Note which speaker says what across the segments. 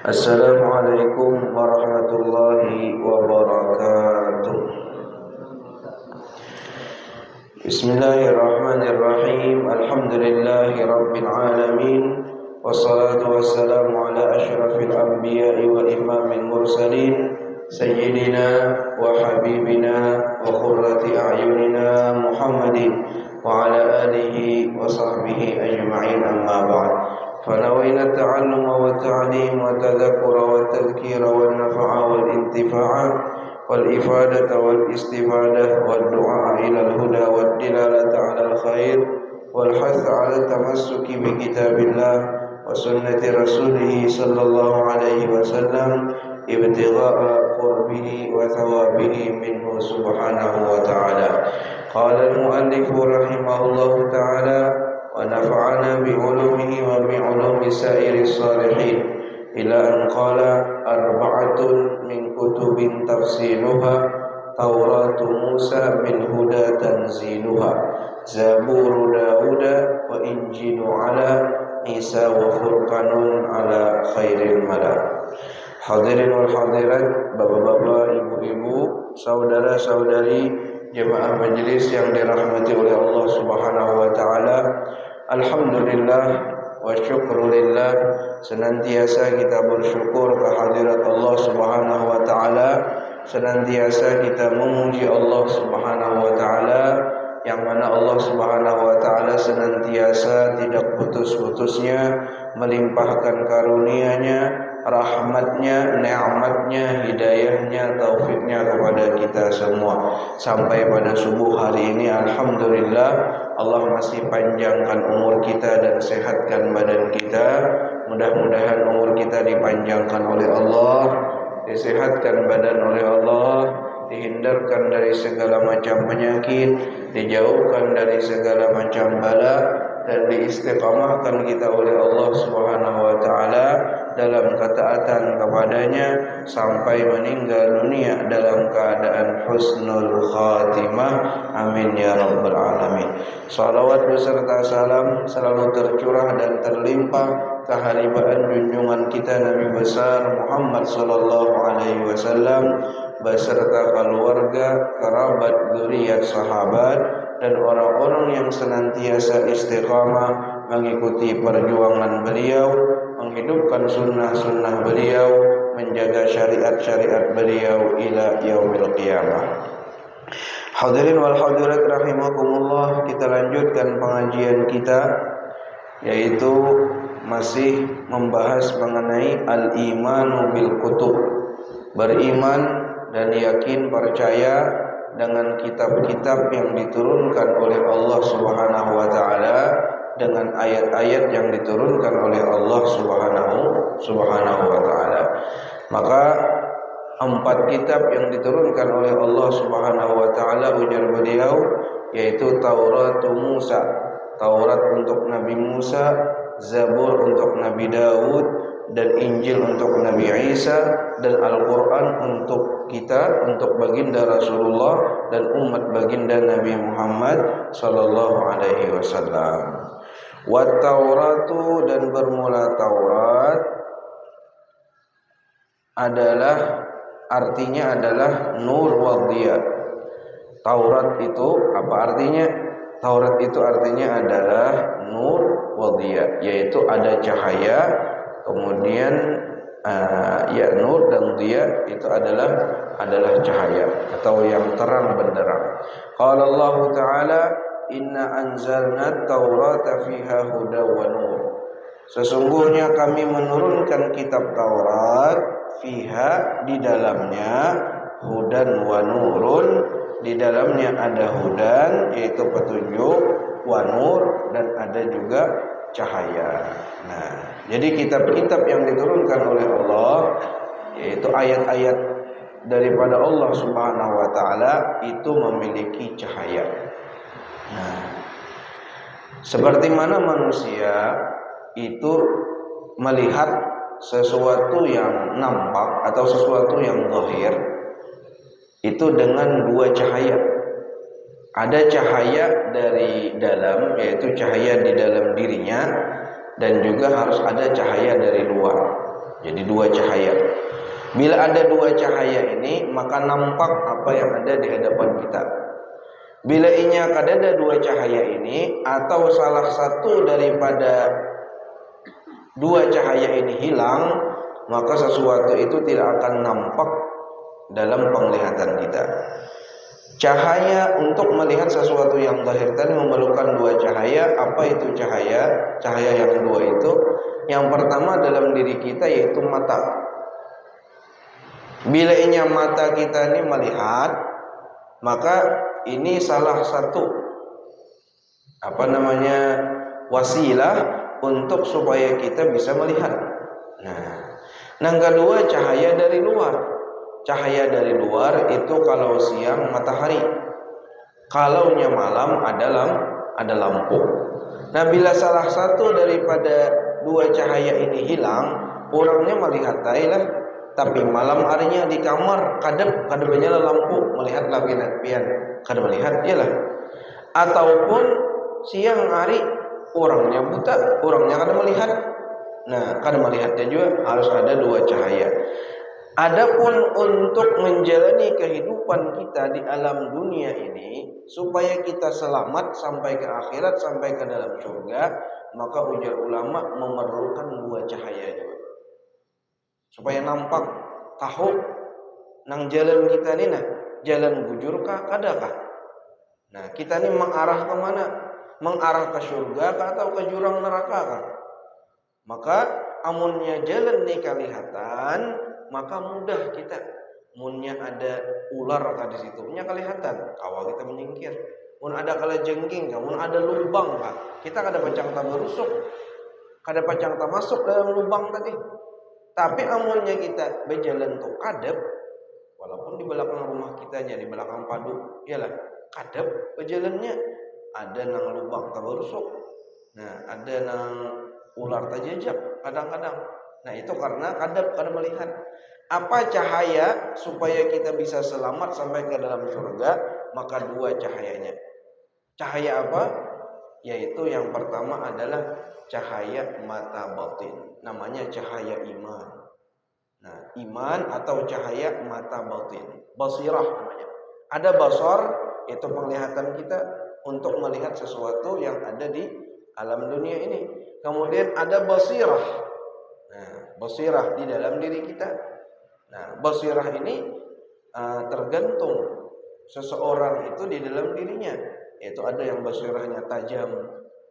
Speaker 1: Assalamualaikum warahmatullahi wabarakatuh. Bismillahirrahmanirrahim. Alhamdulillahi rabbil alamin. Wassalatu wassalamu ala asyrafil anbiya'i wa imamil mursalin sayyidina wa habibina wa qurrati a'yunina Muhammadin wa ala alihi wa sahbihi ajma'in, amma ba'd. فنوينا التعلم والتعليم والتذكر والتذكير والنفع والانتفاع والإفادة والاستفادة والدعاء إلى الهدى والدلالة على الخير والحث على التمسك بكتاب الله وسنة رسوله صلى الله عليه وسلم ابتغاء قربه وثوابه منه سبحانه وتعالى. قال المؤلف رحمه الله تعالى: ونفعنا بعلومه وبعلوم سائر الصالحين، إلى أن قال: أربعة من كتب تفصيلها توراة موسى بالهدى تنزيلها زبور داود وإنجيل على عيسى وفرقان على خير الملا. Hadirin wal hadirat, bapak-bapak, ibu-ibu, saudara-saudari jemaah majelis yang dirahmati oleh Allah Subhanahu wa taala. Alhamdulillah wa syukrulillah, senantiasa kita bersyukur kehadirat Allah Subhanahu wa taala, senantiasa kita memuji Allah Subhanahu wa taala, yang mana Allah Subhanahu wa taala senantiasa tidak putus-putusnya melimpahkan karunia-Nya, rahmatnya, nikmatnya, hidayahnya, taufiknya kepada kita semua. Sampai pada subuh hari ini, alhamdulillah, Allah masih panjangkan umur kita dan sehatkan badan kita. Mudah-mudahan umur kita dipanjangkan oleh Allah, disehatkan badan oleh Allah, dihindarkan dari segala macam penyakit, dijauhkan dari segala macam bala, dan diistiqamahkan kita oleh Allah Subhanahu wa taala dalam ketaatan kepadanya sampai meninggal dunia dalam keadaan husnul khatimah. Amin ya rabbal alamin. Salawat beserta salam selalu tercurah dan terlimpah keharibaan junjungan kita Nabi besar Muhammad sallallahu alaihi wasallam beserta keluarga, kerabat, zuriat, sahabat, dan orang-orang yang senantiasa istiqamah mengikuti perjuangan beliau, menghidupkan sunnah-sunnah beliau, menjaga syariat-syariat beliau ila yaumil qiyamah. Hadirin wal hadirat rahimakumullah, kita lanjutkan pengajian kita, yaitu masih membahas mengenai al-imanu bil kutub, beriman dan yakin percaya dengan kitab-kitab yang diturunkan oleh Allah Subhanahu wa taala, dengan ayat-ayat yang diturunkan oleh Allah Subhanahu wa taala. Maka 4 kitab yang diturunkan oleh Allah Subhanahu wa taala, ujar beliau, yaitu Taurat Musa, Taurat untuk Nabi Musa, Zabur untuk Nabi Daud, dan Injil untuk Nabi Isa, dan Al-Quran untuk kita, untuk baginda Rasulullah dan umat baginda Nabi Muhammad sallallahu alaihi wasallam. Wa Tauratu, dan bermula Taurat artinya adalah nur wa dhiya. Taurat itu apa artinya? Taurat itu artinya adalah nur wa dhiya, yaitu ada cahaya, kemudian ya nur dan dhiya itu adalah cahaya atau yang terang benderang. Qala Allah Ta'ala: Inna anzalna Taurata fiha huda wa nur. Sesungguhnya kami menurunkan kitab Taurat, fiha, di dalamnya, hudan wa nurun, di dalamnya ada hudan, yaitu petunjuk, wa nur, dan ada juga cahaya. Nah, jadi kitab-kitab yang diturunkan oleh Allah, yaitu ayat-ayat daripada Allah Subhanahu wa taala, itu memiliki cahaya. Nah, seperti mana manusia itu melihat sesuatu yang nampak atau sesuatu yang zahir itu dengan 2 cahaya. Ada cahaya dari dalam, yaitu cahaya di dalam dirinya, dan juga harus ada cahaya dari luar. Jadi dua cahaya. Bila ada dua cahaya ini, maka nampak apa yang ada di hadapan kita. Bila inya ada dua cahaya ini atau salah satu daripada dua cahaya ini hilang, maka sesuatu itu tidak akan nampak dalam penglihatan kita. Cahaya untuk melihat sesuatu yang zahir tadi memerlukan dua cahaya. Apa itu cahaya? Cahaya yang dua itu, yang pertama dalam diri kita yaitu mata. Bila inya mata kita ini melihat, maka ini salah satu wasilah untuk supaya kita bisa melihat. Nah, yang kedua cahaya dari luar. Cahaya dari luar itu kalau siang matahari, kalaunya malam ada lampu. Nah, bila salah satu daripada dua cahaya ini hilang, orangnya melihat lah, tapi malam harinya di kamar kadepnya lampu, melihatlah pian kada melihat iyalah. Ataupun siang hari orangnya buta, orangnya kada melihat. Nah, kada melihatnya juga harus ada dua cahaya. Adapun untuk menjalani kehidupan kita di alam dunia ini supaya kita selamat sampai ke akhirat, sampai ke dalam surga, maka ujar ulama memerlukan dua cahaya juga. Supaya nampak, tahu nang jalan kita ini jalan bujur kah, kadakah? Nah, kita ini mengarah ke mana? Mengarah ke surga kah atau ke jurang neraka kah? Maka amunnya jalan ini kelihatan, maka mudah kita. Munnya ada ular kah di situ, nya kelihatan, awal kita menyingkir. Mun ada kala jengking kah, mun ada lubang kah, kita kada pacang tak berusuk, kada pacang tak masuk dalam lubang tadi. Tapi amunnya kita berjalan tuh kadep, walaupun di belakang rumah kitanya, di belakang padu, iyalah kadep berjalannya, ada nang lubang tak berusuk. Nah, ada nang ular tak jejak kadang-kadang. Nah, itu karena kadep kada melihat. Apa cahaya supaya kita bisa selamat sampai ke dalam surga? Maka dua cahayanya. Cahaya apa? Yaitu yang pertama adalah cahaya mata batin. Namanya cahaya iman. Nah, iman atau cahaya mata batin. Basirah namanya. Ada basar, itu penglihatan kita untuk melihat sesuatu yang ada di alam dunia ini. Kemudian ada basirah. Nah, basirah di dalam diri kita. Nah, basirah ini tergantung seseorang itu di dalam dirinya. Yaitu ada yang basirahnya tajam,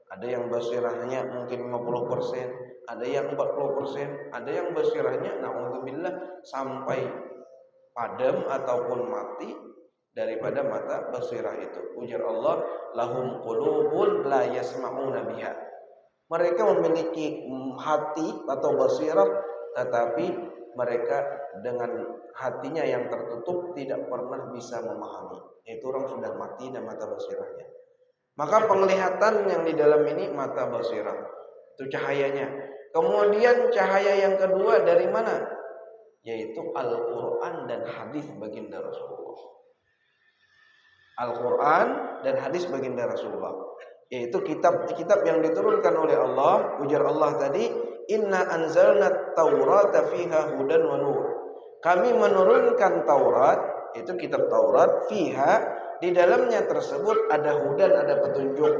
Speaker 1: ada yang basirahnya mungkin 50%, ada yang 40%, ada yang basirahnya na'udzubillah sampai padam ataupun mati daripada mata basirah itu. Ujar Allah, lahum qulubun la yasma'una biha. Mereka memiliki hati atau basirah, tetapi mereka dengan hatinya yang tertutup tidak pernah bisa memahami. Itu orang sudah mati dan mata basirahnya. Maka penglihatan yang di dalam ini mata basirah, itu cahayanya. Kemudian cahaya yang kedua dari mana? Yaitu Al-Quran dan hadis baginda Rasulullah. Al-Quran dan hadis baginda Rasulullah, yaitu kitab-kitab yang diturunkan oleh Allah. Ujar Allah tadi, inna anzalna taurata fiha hudan wa nur. Kami menurunkan Taurat, itu kitab Taurat, fiha, di dalamnya tersebut ada hudan, ada petunjuk.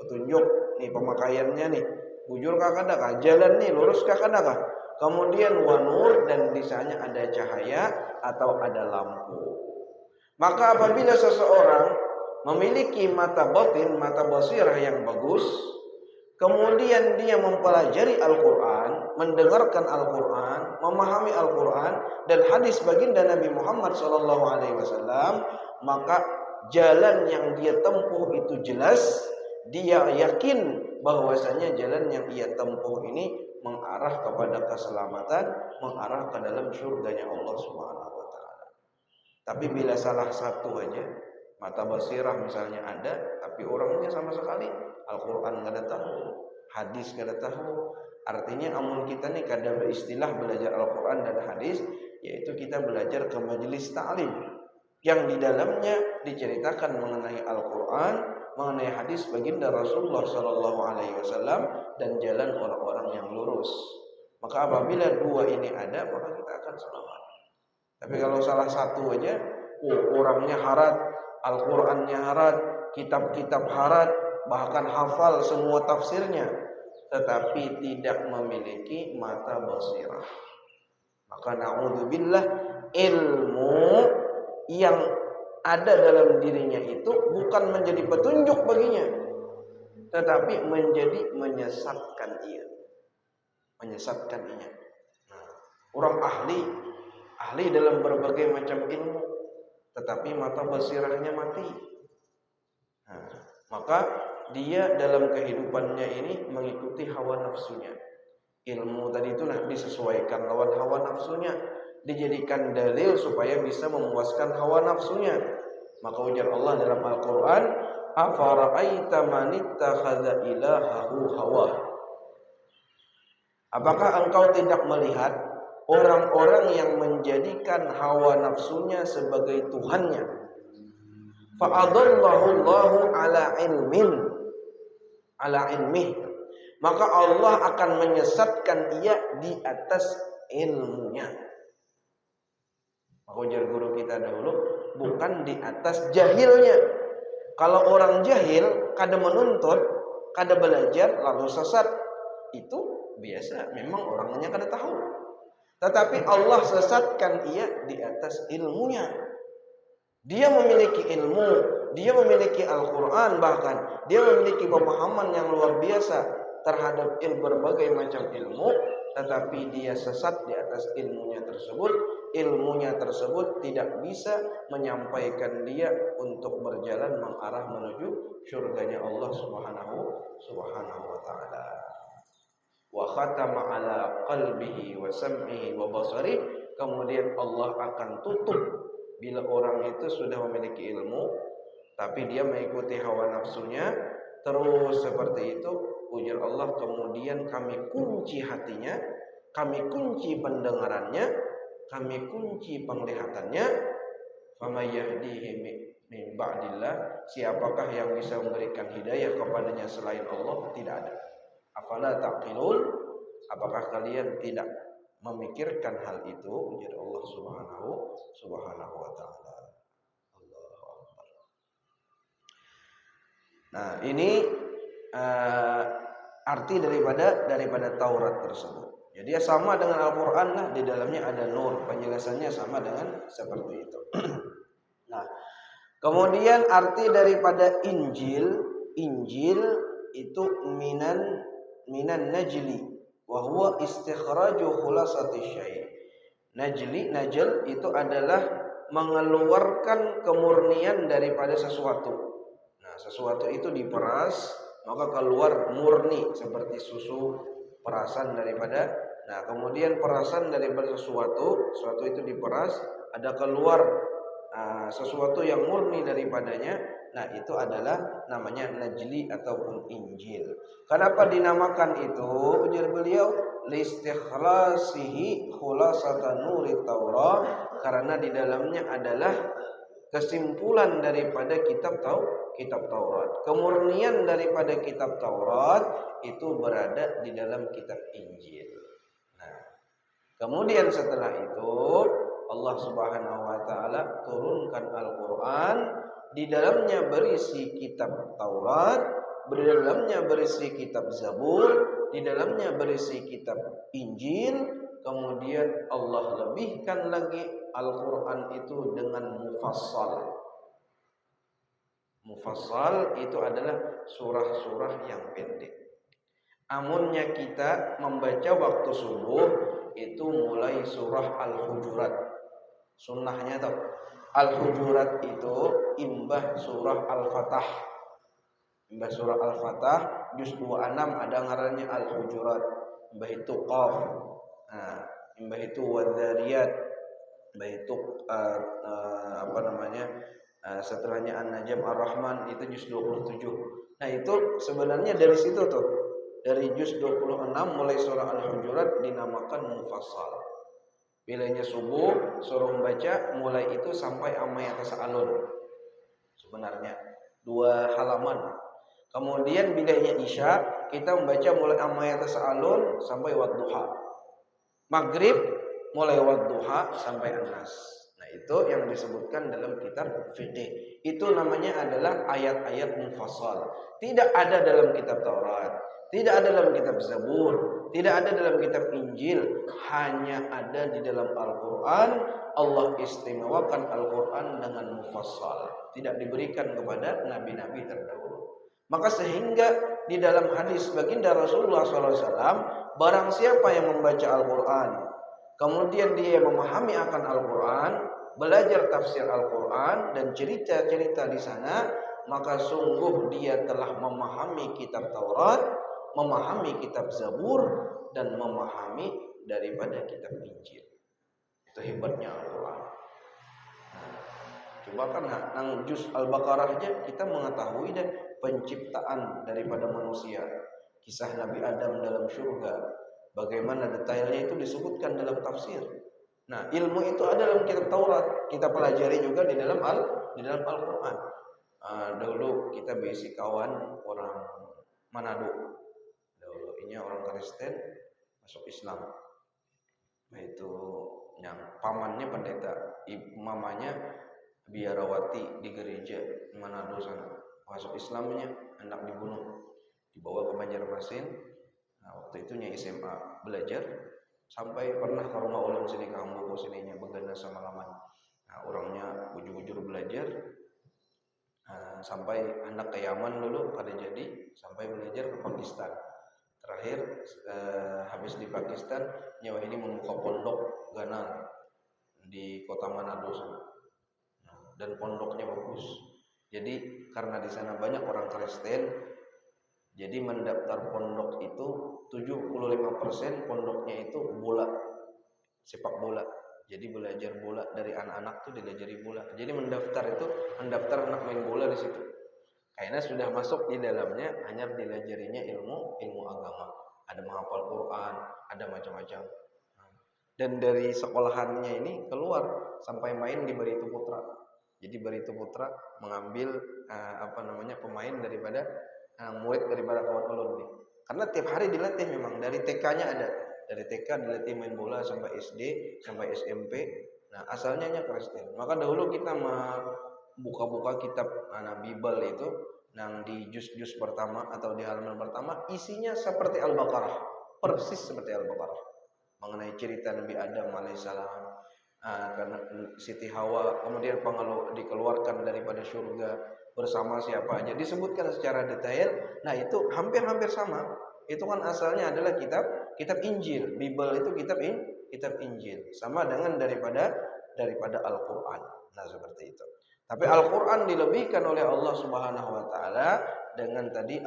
Speaker 1: Petunjuk nih pemakaiannya nih, bujur kah kadakah, jalan nih lurus kah kadakah. Kemudian wa nur, dan di sana ada cahaya atau ada lampu. Maka apabila seseorang memiliki mata batin, mata basirah yang bagus, kemudian dia mempelajari Al-Quran, mendengarkan Al-Quran, memahami Al-Quran dan hadis baginda Nabi Muhammad SAW, maka jalan yang dia tempuh itu jelas. Dia yakin bahwasanya jalan yang ia tempuh ini mengarah kepada keselamatan, mengarah ke dalam surganya Allah Subhanahu wa taala. Tapi bila salah satu aja, mata basirah misalnya ada, tapi orangnya sama sekali Al-Quran kada tahu, hadis kada tahu. Artinya amun kita nih kada beristilah belajar Al-Quran dan hadis, yaitu kita belajar ke majelis ta'lim yang di dalamnya diceritakan mengenai Al-Quran, mengenai hadis baginda Rasulullah Shallallahu Alaihi Wasallam dan jalan orang-orang yang lurus. Maka apabila dua ini ada, maka kita akan selamat. Tapi kalau salah satu aja, orangnya harat, Al-Qur'annya harat, kitab-kitab harat, bahkan hafal semua tafsirnya, tetapi tidak memiliki mata basirah. Maka na'udzubillah, ilmu yang ada dalam dirinya itu bukan menjadi petunjuk baginya, tetapi menjadi menyesatkan ia. Menyesatkan ia. Nah, orang ahli dalam berbagai macam ilmu, tetapi mata basirahnya mati. Nah, maka dia dalam kehidupannya ini mengikuti hawa nafsunya. Ilmu tadi itu disesuaikan lawan hawa nafsunya, dijadikan dalil supaya bisa memuaskan hawa nafsunya. Maka ujar Allah dalam Al-Quran, afara'aita man ittakhadha ilahahu hawah. Apakah engkau tidak melihat orang-orang yang menjadikan hawa nafsunya sebagai Tuhannya? Fa'adallahu Allahu ala ilmih. Maka Allah akan menyesatkan ia di atas ilmunya. Maka ujar guru kita dahulu, bukan di atas jahilnya. Kalau orang jahil, kada menuntut, kada belajar, lalu sesat, itu biasa, memang orangnya kada tahu. Tetapi Allah sesatkan ia di atas ilmunya. Dia memiliki ilmu, dia memiliki Al-Quran, bahkan dia memiliki pemahaman yang luar biasa terhadap berbagai macam ilmu, tetapi dia sesat di atas ilmunya tersebut. Ilmunya tersebut tidak bisa menyampaikan dia untuk berjalan mengarah menuju syurganya Allah Subhanahu wa taala. Wa khatama ala qalbihi wa sam'ihi wa basarihi, kemudian Allah akan tutup bila orang itu sudah memiliki ilmu tapi dia mengikuti hawa nafsunya terus seperti itu. Ujar Allah, kemudian kami kunci hatinya, kami kunci pendengarannya, kami kunci penglihatannya. Fama yahdihi min ba'dillah, siapakah yang bisa memberikan hidayah kepadanya selain Allah? Tidak ada. Afala taqilun, apakah kalian tidak memikirkan hal itu? Ujar Allah Subhanahu wa taala. Allahu Akbar. Nah, ini arti daripada Taurat tersebut. Jadi sama dengan Al-Qur'an lah, di dalamnya ada nur, penjelasannya sama dengan seperti itu. Nah, kemudian arti daripada Injil itu minan najli wa huwa istikhraju khulasati syai'. Najl itu adalah mengeluarkan kemurnian daripada sesuatu. Nah, sesuatu itu diperas maka keluar murni seperti susu, perasan daripada. Nah, kemudian perasan daripada sesuatu itu diperas, ada keluar sesuatu yang murni daripadanya. Nah, itu adalah namanya najli ataupun Injil. Kenapa dinamakan itu? Ujar beliau, listikhlasihi khulasatan nuri Taurat, karena di dalamnya adalah kesimpulan daripada kitab Taurat. Kemurnian daripada kitab Taurat itu berada di dalam kitab Injil. Nah, kemudian setelah itu Allah Subhanahu wa taala turunkan Al-Qur'an, di dalamnya berisi kitab Taurat, di dalamnya berisi kitab Zabur, di dalamnya berisi kitab Injil. Kemudian Allah lebihkan lagi Al-Qur'an itu dengan mufassal. Mufassal itu adalah surah-surah yang pendek. Amunnya kita membaca waktu subuh itu mulai surah Al-Hujurat. Sunnahnya tuh Al-Hujurat itu imbah surah Al-Fatah. Imbah surah Al-Fatah juz 26 ada ngarannya Al-Hujurat. Imbah itu Qaf. Nah, imbah itu Wadzariyat. Imbah itu setelahnya An-Najm Ar-Rahman itu juz 27. Nah, itu sebenarnya dari situ tuh. Dari juz 26 mulai surah Al-Hujurat dinamakan mufassal. Bilanya subuh suruh membaca mulai itu sampai amma yatasaalun. Sebenarnya 2 halaman. Kemudian bilahnya Isya kita membaca mulai amma yatasaalun sampai wadduha. Maghrib mulai wadduha sampai An-Nas. Nah, itu yang disebutkan dalam kitab fikih. Itu namanya adalah ayat-ayat mufassal. Tidak ada dalam kitab Taurat, tidak ada dalam kitab Zabur, tidak ada dalam kitab Injil, hanya ada di dalam Al-Qur'an. Allah istimewakan Al-Qur'an dengan mufassal, tidak diberikan kepada nabi-nabi terdahulu. Maka sehingga di dalam hadis baginda Rasulullah SAW, barang siapa yang membaca Al-Quran, kemudian dia memahami akan Al-Quran, belajar tafsir Al-Quran dan cerita-cerita di sana, maka sungguh dia telah memahami kitab Taurat, memahami kitab Zabur, dan memahami daripada kitab Injil. Itu hebatnya Al-Quran. Coba kan nang juz Al-Baqarah aja kita mengetahui dan penciptaan daripada manusia, kisah Nabi Adam dalam surga, bagaimana detailnya itu disebutkan dalam tafsir. Nah, ilmu itu ada dalam kitab Taurat, kita pelajari juga di dalam Al-Qur'an. Dulu kita basic kawan orang Manado. Dulu ini orang Kristen masuk Islam. Nah, itu yang pamannya pendeta, mamanya biarawati di gereja Manado sana. Masuk Islamnya anak dibunuh, dibawa ke Banjarmasin. Nah, waktu itu SMA belajar sampai pernah ke rumah ulun sini kamu sininya begana sama laman. Nah, orangnya bujur-bujur belajar sampai anak ke Yaman dulu pada jadi, sampai belajar ke Pakistan. Terakhir habis di Pakistan nyawa ini membuka pondok Ganal di kota Manado sana. Nah, dan pondoknya bagus. Jadi karena di sana banyak orang Kristen, jadi mendaftar pondok itu 75% pondoknya itu bola, sepak bola. Jadi belajar bola dari anak-anak tuh dilajari bola. Jadi mendaftar anak main bola di situ. Kayaknya sudah masuk di dalamnya, hanya dilajarinya ilmu agama. Ada menghafal Quran, ada macam-macam. Dan dari sekolahannya ini keluar sampai main di Barito Putra. Jadi Barito Putra mengambil pemain daripada murid daripada kawan ulun nih. Karena tiap hari dilatih memang dari TK-nya ada. Dari TK dilatih main bola sampai SD, sampai SMP. Nah, asalnya Kristen. Maka dahulu kita buka-buka kitab Bible itu yang di juz-juz pertama atau di halaman pertama isinya seperti Al-Baqarah, persis seperti Al-Baqarah. Mengenai cerita Nabi Adam alaihissalam. Karena Siti Hawa kemudian dikeluarkan daripada surga bersama siapa aja disebutkan secara detail. Nah, itu hampir sama. Itu kan asalnya adalah kitab Injil. Bible itu kitab Injil, sama dengan daripada Al-Qur'an. Nah, seperti itu. Tapi Al-Qur'an dilebihkan oleh Allah Subhanahu wa taala dengan tadi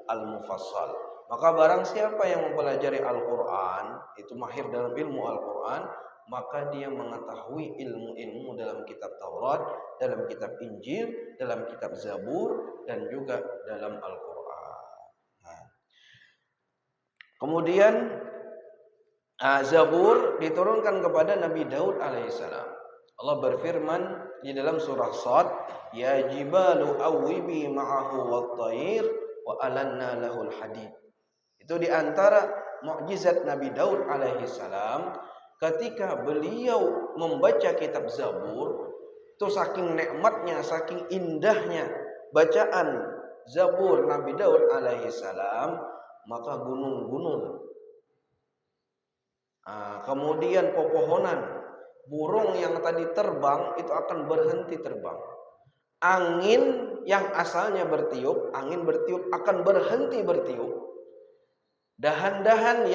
Speaker 1: al-mufassal. Maka barang siapa yang mempelajari Al-Qur'an, itu mahir dalam ilmu Al-Qur'an, maka dia mengetahui ilmu-ilmu dalam kitab Taurat, dalam kitab Injil, dalam kitab Zabur, dan juga dalam Al-Quran. Nah. Kemudian Zabur diturunkan kepada Nabi Daud alaihissalam. Allah berfirman di dalam surah Shad, Ya jibalu awwibi ma'ahu wat-tayr wa alanna lahul hadid. Itu diantara mukjizat Nabi Daud alaihissalam. Ketika beliau membaca kitab Zabur, itu saking nikmatnya, saking indahnya bacaan Zabur Nabi Daud alaihissalam, maka gunung-gunung, kemudian pepohonan, burung yang tadi terbang itu akan berhenti terbang. Angin yang asalnya bertiup, angin bertiup akan berhenti bertiup. Dahan-dahan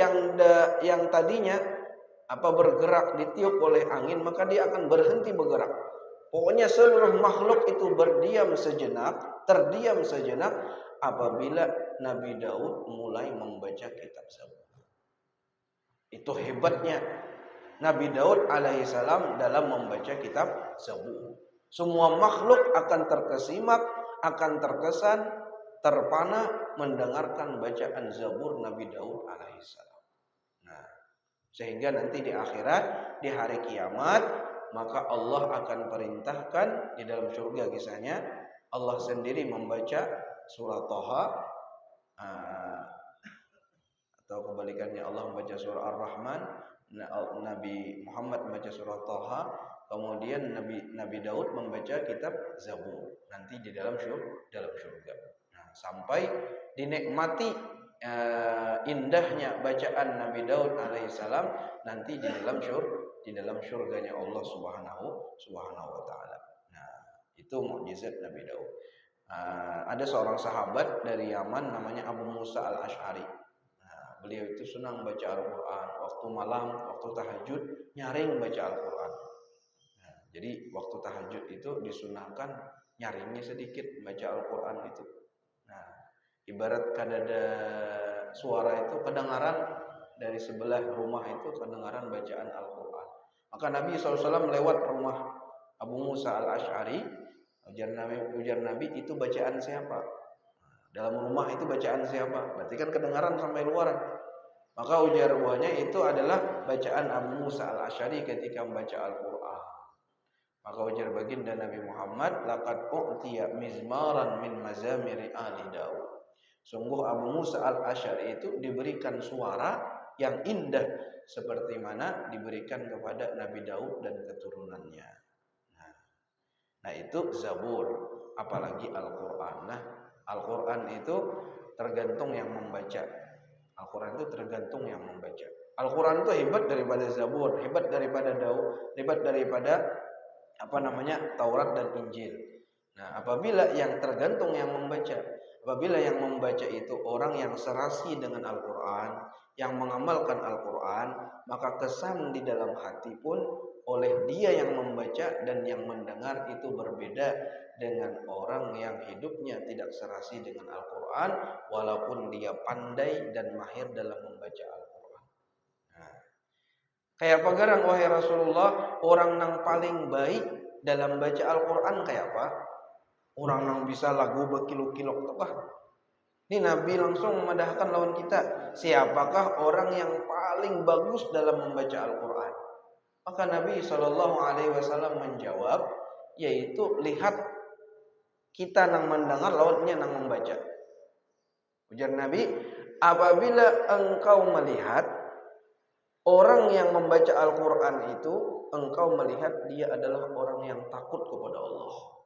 Speaker 1: yang tadinya bergerak ditiup oleh angin, maka dia akan berhenti bergerak. Pokoknya seluruh makhluk itu berdiam sejenak, terdiam sejenak apabila Nabi Daud mulai membaca kitab Zabur. Itu hebatnya Nabi Daud alaihissalam dalam membaca kitab Zabur. Semua makhluk akan terkesimak, akan terkesan, terpana mendengarkan bacaan Zabur Nabi Daud alaihissalam. Nah, sehingga nanti di akhirat, di hari kiamat, maka Allah akan perintahkan di dalam surga kisahnya, Allah sendiri membaca surah Thaha, atau kebalikannya Allah membaca surah Ar-Rahman, Nabi Muhammad membaca surah Thaha, kemudian Nabi Daud membaca kitab Zabur nanti di dalam surga. Nah, sampai dinikmati indahnya bacaan Nabi Daud alaihissalam nanti di dalam surganya Allah Subhanahu wa taala. Nah, itu mukjizat Nabi Daud. Ada seorang sahabat dari Yaman namanya Abu Musa al-Ash'ari. Beliau itu senang baca Al-Quran. Waktu malam, waktu tahajud, nyaring baca Al-Quran. Nah, jadi waktu tahajud itu disunahkan nyaringnya sedikit baca Al-Quran itu. Nah, ibarat kadada suara itu kedengaran dari sebelah rumah itu kedengaran bacaan Al-Quran. Maka Nabi SAW lewat rumah Abu Musa al-Ash'ari, ujar Nabi itu bacaan siapa? Dalam rumah itu bacaan siapa? Berarti kan kedengaran sampai luar. Maka ujar buahnya itu adalah bacaan Abu Musa al-Ash'ari ketika membaca Al-Quran. Maka ujar baginda Nabi Muhammad, laqad u'tiya mizmaran min mazamiri ali Daud. Sungguh Abu Musa al-Ash'ari itu diberikan suara yang indah seperti mana diberikan kepada Nabi Daud dan keturunannya. Nah itu Zabur, apalagi Al-Quran. Nah Al-Quran itu tergantung yang membaca. Al-Quran itu tergantung yang membaca. Al-Quran itu hebat daripada Zabur, hebat daripada Daud, hebat daripada Taurat dan Injil. Nah, apabila yang tergantung yang membaca, apabila yang membaca itu orang yang serasi dengan Al-Quran, yang mengamalkan Al-Quran, maka kesan di dalam hati pun oleh dia yang membaca dan yang mendengar itu berbeda dengan orang yang hidupnya tidak serasi dengan Al-Quran, walaupun dia pandai dan mahir dalam membaca Al-Quran. Nah, kayak apa garang wahai Rasulullah, orang yang paling baik dalam baca Al-Quran kayak apa? Orang yang bisa lagu berkilo-kilo tukah. Ini Nabi langsung memadahkan lawan kita. Siapakah orang yang paling bagus dalam membaca Al-Quran? Maka Nabi SAW menjawab, yaitu lihat kita nang mendengar lawannya nang membaca. Ujar Nabi, apabila engkau melihat orang yang membaca Al-Quran itu, engkau melihat dia adalah orang yang takut kepada Allah.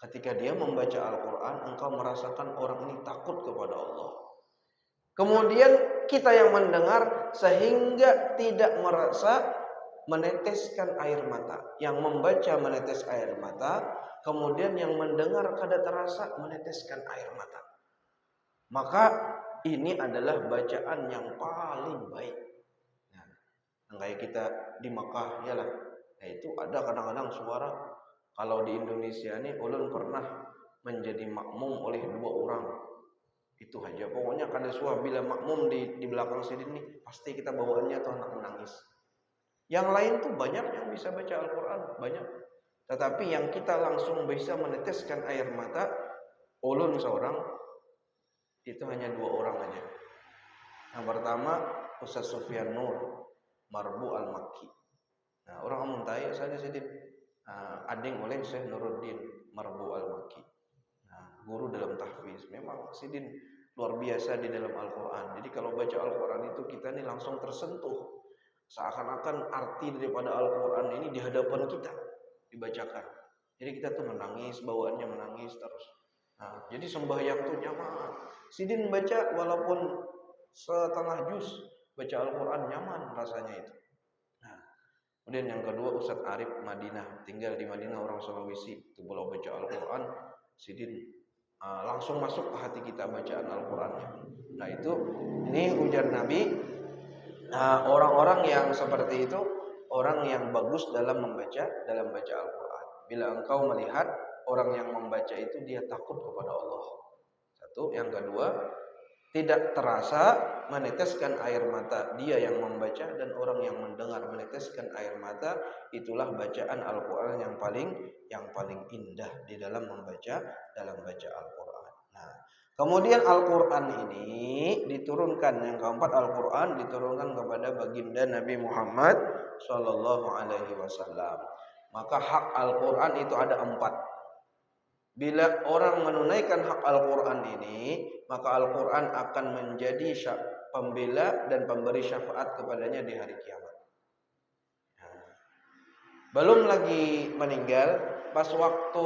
Speaker 1: Ketika dia membaca Al-Quran, engkau merasakan orang ini takut kepada Allah. Kemudian kita yang mendengar sehingga tidak merasa meneteskan air mata. Yang membaca menetes air mata, kemudian yang mendengar kada terasa meneteskan air mata. Maka ini adalah bacaan yang paling baik. Nah, kayak kita di Makkah ya lah. Nah, itu ada kadang-kadang suara. Kalau di Indonesia ini ulun pernah menjadi makmum oleh 2 orang. Itu aja. Pokoknya kada suara bila makmum di belakang sini nih, pasti kita bawaannya tuh anak menangis. Yang lain tuh banyak yang bisa baca Al-Quran, banyak. Tetapi yang kita langsung bisa meneteskan air mata, ulun seorang, itu hanya 2 orang aja. Yang pertama, Ustaz Sufyan Nur, Marbu Al-Makki. Nah, orang muntai saja sedih. Ading oleh Syekh Nuruddin, Marbu Al-Makki. Nah, guru dalam tahfiz. Memang Sidin luar biasa di dalam Al-Quran. Jadi kalau baca Al-Quran itu kita nih langsung tersentuh. Seakan-akan arti daripada Al-Quran ini di hadapan kita dibacakan. Jadi kita tuh menangis, bawaannya menangis terus. Nah, jadi sembahyang tuh nyaman. Sidin baca walaupun setengah juz, baca Al-Quran nyaman rasanya itu. Nah, kemudian yang kedua Ustadz Arif Madinah, tinggal di Madinah, orang Sulawesi. Itu kalau baca Al-Quran, Sidin langsung masuk ke hati kita bacaan Al-Qurannya. Nah itu, ini ujar Nabi. Orang-orang yang seperti itu, orang yang bagus dalam baca Al-Quran. Bila engkau melihat orang yang membaca itu dia takut kepada Allah. Satu, yang kedua, tidak terasa meneteskan air mata dia yang membaca dan orang yang mendengar meneteskan air mata. Itulah bacaan Al-Quran yang paling indah di dalam membaca Al-Quran. Nah, kemudian Al-Quran ini diturunkan, yang keempat Al-Quran diturunkan kepada baginda Nabi Muhammad SAW. Maka hak Al-Quran itu ada 4. Bila orang menunaikan hak Al-Quran ini, maka Al-Quran akan menjadi pembela dan pemberi syafaat kepadanya di hari kiamat. Nah, belum lagi meninggal, pas waktu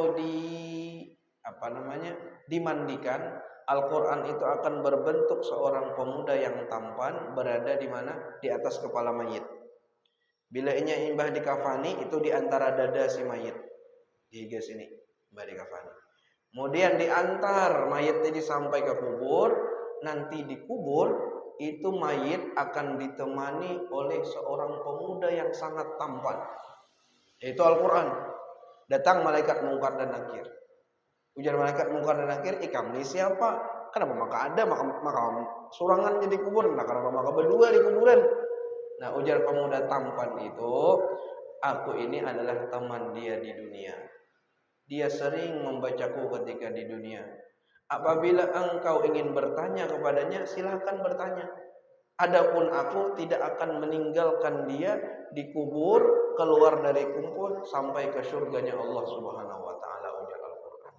Speaker 1: dimandikan, Al-Quran itu akan berbentuk seorang pemuda yang tampan berada di mana? Di atas kepala mayit. Bila ia imbah dikafani, itu di antara dada si mayit. Dihigas ini, imbah dikafani. Kemudian diantar mayit ini sampai ke kubur. Nanti dikubur, itu mayit akan ditemani oleh seorang pemuda yang sangat tampan. Yaitu Al-Quran. Datang malaikat Munkar dan Nakir. Ujar malaikat Munkar dan Nakir, kamu ini siapa? Kenapa maka ada maka surangan jadi kubur? Nah, kenapa maka berdua di kuburan? Nah, ujar pemuda tampan itu, aku ini adalah teman dia di dunia. Dia sering membacaku ketika di dunia. Apabila engkau ingin bertanya kepadanya, silahkan bertanya. Adapun aku tidak akan meninggalkan dia di kubur, keluar dari kubur sampai ke surganya Allah Subhanahu wa taala, ujar Al-Qur'an.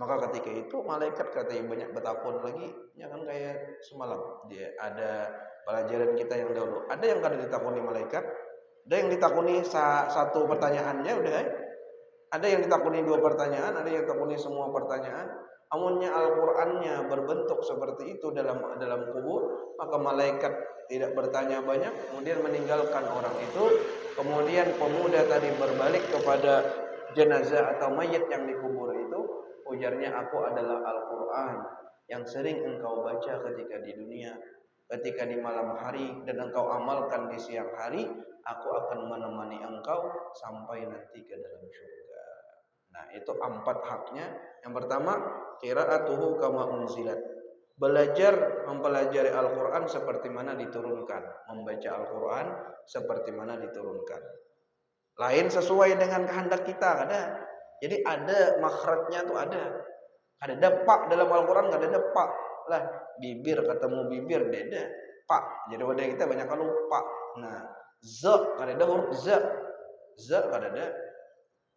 Speaker 1: Maka ketika itu malaikat katanya banyak bertakun lagi, jangan kayak semalam. Dia ada pelajaran kita yang dahulu. Ada yang kada ditakuni malaikat, ada yang ditakuni satu pertanyaannya udah. Ada yang ditakuni dua pertanyaan, ada yang ditakuni semua pertanyaan. Amunnya Al-Qur'annya berbentuk seperti itu dalam kubur, maka malaikat tidak bertanya banyak, kemudian meninggalkan orang itu. Kemudian pemuda tadi berbalik kepada jenazah atau mayit yang dikubur itu, ujarnya, aku adalah Al-Qur'an yang sering engkau baca ketika di dunia, ketika di malam hari, dan engkau amalkan di siang hari. Aku akan menemani engkau sampai nanti ke dalam surga. Nah, itu 4 haknya. Yang pertama, qiraatuhu kama unzilat. Belajar mempelajari Al-Qur'an seperti mana diturunkan, membaca Al-Qur'an seperti mana diturunkan. Lain sesuai dengan kehendak kita, ada. Jadi ada makhrajnya tuh ada. Ada depak dalam Al-Qur'an, enggak ada depak. Lah, bibir ketemu bibir beda. Pak. Jadi wadah kita banyak kan lupa. Nah, za kada ada huruf za. Za kada ada.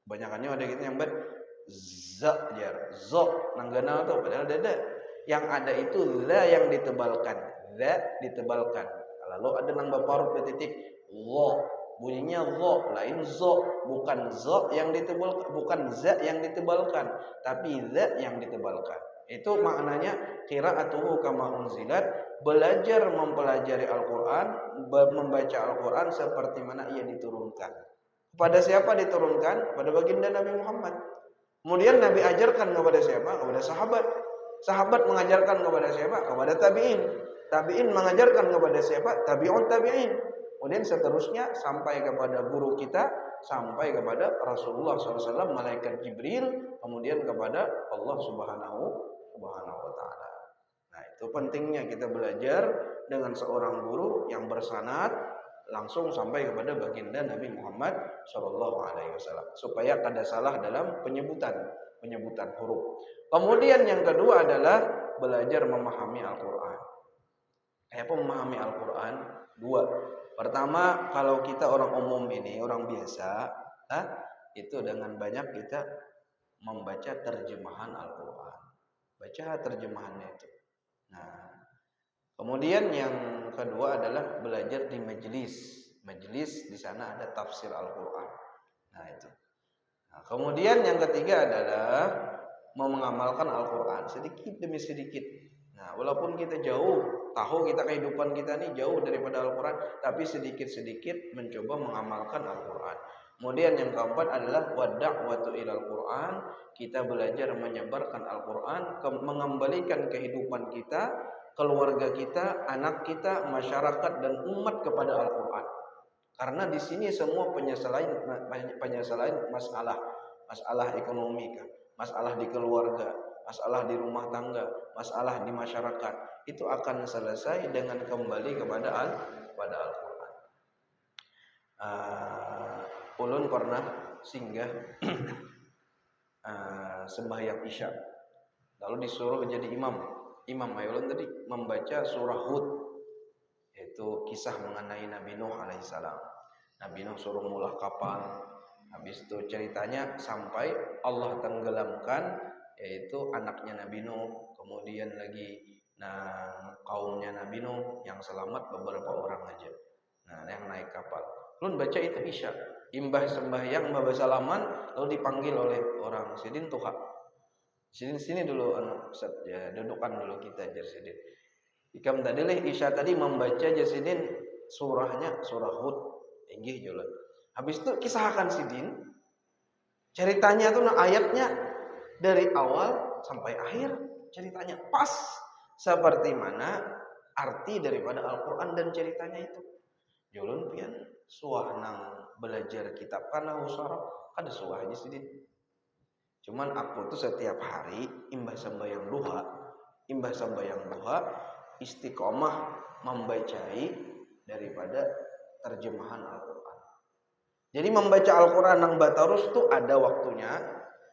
Speaker 1: Banyakannya ada gitu yang za jar. Zo nanggana tuh padahal ada. Yang ada itu la yang ditebalkan. Za ditebalkan. Lalu ada nang baparut titik lo. Bunyinya zo, lain zo, bukan zo yang ditebalkan, bukan za yang ditebalkan, tapi za yang ditebalkan. Itu maknanya qiraatuhu kama unzilat, belajar mempelajari Al-Qur'an, membaca Al-Qur'an seperti mana ia diturunkan. Kepada siapa diturunkan? Pada baginda Nabi Muhammad. Kemudian Nabi ajarkan kepada siapa? Kepada sahabat. Sahabat mengajarkan kepada siapa? Kepada tabi'in. Tabi'in mengajarkan kepada siapa? Tabi'un tabi'in. Kemudian seterusnya sampai kepada guru kita, sampai kepada Rasulullah SAW, malaikat Jibril, kemudian kepada Allah Subhanahu wa taala. Nah, itu pentingnya kita belajar dengan seorang guru yang bersanad langsung sampai kepada baginda Nabi Muhammad SAW, supaya kada salah dalam penyebutan huruf. Kemudian yang kedua adalah belajar memahami Al-Qur'an. Kayak memahami Al-Qur'an dua. Pertama, kalau kita orang umum ini, orang biasa, itu dengan banyak kita membaca terjemahan Al-Qur'an. Baca terjemahannya itu. Nah, kemudian yang kedua adalah belajar di majelis. Majelis di sana ada tafsir Al-Qur'an. Nah, itu. Nah, kemudian yang ketiga adalah mengamalkan Al-Qur'an sedikit demi sedikit. Nah, walaupun kita jauh, tahu kita kehidupan kita ini jauh daripada Al-Qur'an, tapi sedikit-sedikit mencoba mengamalkan Al-Qur'an. Kemudian yang keempat adalah wada'watu ilal Qur'an, kita belajar menyebarkan Al-Qur'an, mengembalikan kehidupan kita, keluarga kita, anak kita, masyarakat dan umat kepada Al-Qur'an. Karena di sini semua penyelesaian masalah ekonomi, masalah di keluarga, masalah di rumah tangga, masalah di masyarakat, itu akan selesai dengan kembali kepada Al-Qur'an. Ulun pernah singgah sembahyang Isya. Lalu disuruh jadi imam ulun tadi membaca surah Hud, yaitu kisah mengenai Nabi Nuh alaihissalam. Nabi Nuh suruh mulah kapal, Habis itu ceritanya sampai Allah tenggelamkan yaitu anaknya Nabi Nuh, kemudian lagi kaumnya Nabi Nuh yang selamat beberapa orang aja. Nah, yang naik kapal. Ulun baca itu Isya. Imbah sembahyang mbah salaman lalu dipanggil oleh orang Sidin tuha. Sini dulu Ustaz ya, dudukan dulu kita aja Sidin. Ikam tadi Isya tadi membaca Jasidin surahnya surah Hud. Inggih jula. Habis itu kisahkan Sidin. Ceritanya tuh ayatnya dari awal sampai akhir ceritanya pas seperti mana arti daripada Al-Qur'an dan ceritanya itu. Julun pian suah nang belajar kitab kana usara ada suah aja Sidin. Cuman aku tuh setiap hari imbah sembahyang duha istiqomah membacai daripada terjemahan Al-Quran. Jadi membaca Al-Quran yang batarus tuh ada waktunya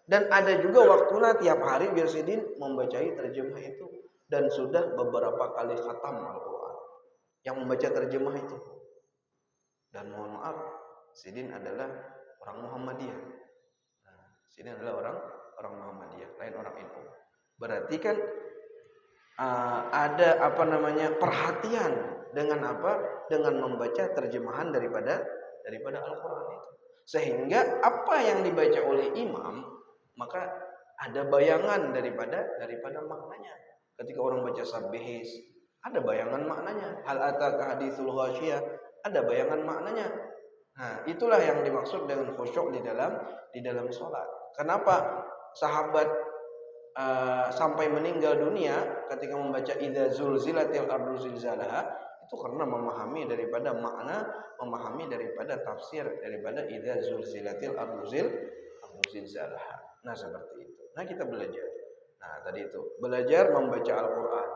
Speaker 1: dan ada juga waktunya tiap hari biar Sidin membacai terjemah itu dan sudah beberapa kali khatam Al-Quran yang membaca terjemah itu. Dan mohon maaf, Sidin adalah orang Muhammadiyah. Sidin adalah orang Muhammadiyah, lain orang NU. Berarti kan ada perhatian dengan dengan membaca terjemahan daripada Al-Qur'an itu. Sehingga apa yang dibaca oleh imam maka ada bayangan daripada maknanya. Ketika orang baca sabbihis ada bayangan maknanya. Hal ataka haditsul ghasyiyah ada bayangan maknanya. Nah, itulah yang dimaksud dengan khusyuk di dalam salat. Kenapa sahabat sampai meninggal dunia ketika membaca idza zulzilatil ardu zilzalaha itu karena memahami daripada makna, memahami daripada tafsir daripada idza zulzilatil ardu zilzalaha. Nah, seperti itu. Nah, kita belajar. Nah, tadi itu belajar membaca Al-Qur'an.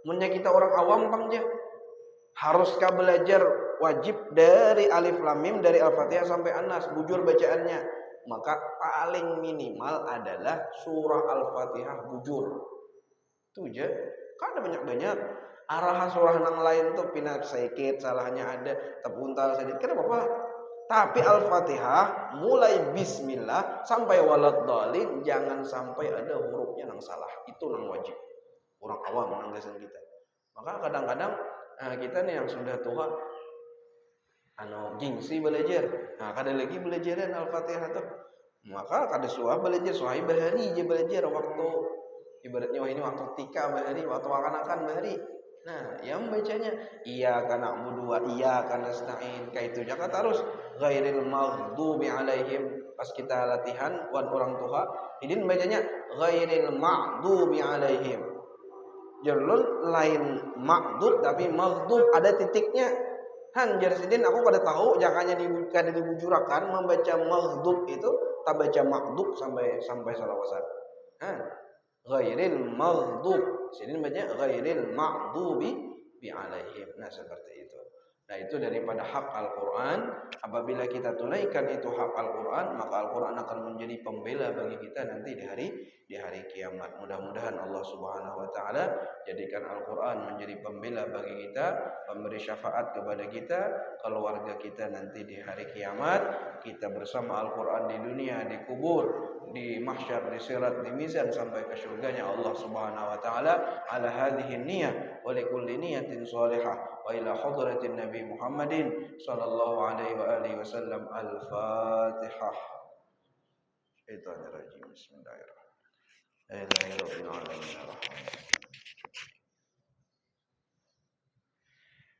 Speaker 1: Munnya kita orang awam pangja. Haruskah belajar wajib dari alif lam mim dari Al-Fatihah sampai An-Nas bujur bacaannya? Maka paling minimal adalah surah Al-Fatihah bujur. Itu aja. Kan ada banyak-banyak. Arahan surah yang lain tuh pindah sedikit, salahnya ada, terpuntal sedikit. Kenapa apa? Tapi Al-Fatihah mulai bismillah sampai waladhdallin jangan sampai ada hurufnya yang salah. Itu yang wajib. Orang awam menanggasan kita. Maka kadang-kadang kita nih yang sudah tua gengsi belajar. Nah, kada lagi belajaran Al-Fatihah tuh. Maka kada suah belajar suai bahari je belajar waktu ibaratnya ini waktu tika bahari, waktu akan bahari. Nah, yang bacanya iyyaka na'budu wa iyyaka nasta'in. Kayak itu jangan terus ghairil maghdubi alaihim. Pas kita latihan wan orang tua, ini bacanya ghairil maghdubi alaihim. Jalur lain maghdub tapi maghdub ada titiknya. Han Jarsidin aku pada tahu jangannya dibujurakan membaca maghdub itu tak baca maghdub sampai salawasan. Ghairil maghdub. Sini baca ghairil maghdubi bi alaihim. Nah, seperti itu. Nah, itu daripada hak Al-Qur'an. Apabila kita tunaikan itu hak Al-Qur'an, maka Al-Qur'an akan menjadi pembela bagi kita nanti di hari kiamat. Mudah-mudahan Allah Subhanahu wa taala jadikan Al-Qur'an menjadi pembela bagi kita, pemberi syafaat kepada kita, keluarga kita nanti di hari kiamat, kita bersama Al-Qur'an di dunia, di kubur, di mahsyar, di sirat, di mizan sampai ke surganya Allah Subhanahu wa taala. Ala hadhihi niyyah wa likulli niyatin shalihah wa ila hadratin Nabi Muhammadin sallallahu alaihi wa alihi wasallam. Al-Fatihah. Syaitanir rajim.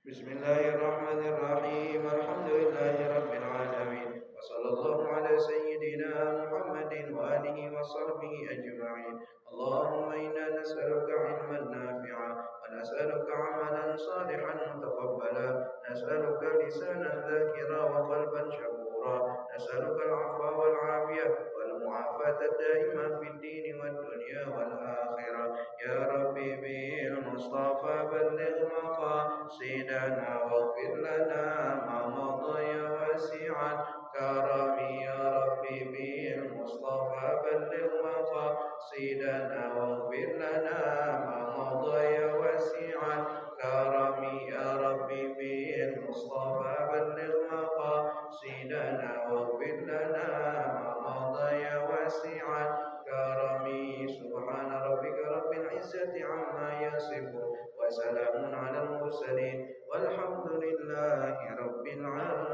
Speaker 1: Bismillahirrahmanirrahim. Alhamdulillahi rabbil alamin. Wa sallallahu ala sayyidina Muhammadin wa alihi wa sahbihi ajma'in. Allahumma inna nas'aluka 'ilman nafi'a wa nas'aluka 'amalan salihan mutaqabbala. Nas'aluka lisanan dzakira wa qalban syakura. Nas'aluka al-'afwa wal 'afiyah wal mu'afata ad-daimah fid din wad dunya wal akhirah. Ya Rabbi bil Mustafa balligh maqasidana waghfir lana ma madha ya wasi'an karami. Ya Rabbi bil Mustafa balligh maqasidana waghfir lana ma madha ya wasi'an karami. Ya Rabbi bil Mustafa balligh maqasidana مقاصدنا واغفر لنا ما مضى يا واسع الكرم سبحان ربك رب العزة عما يصفون وسلام على المرسلين والحمد لله رب العالمين.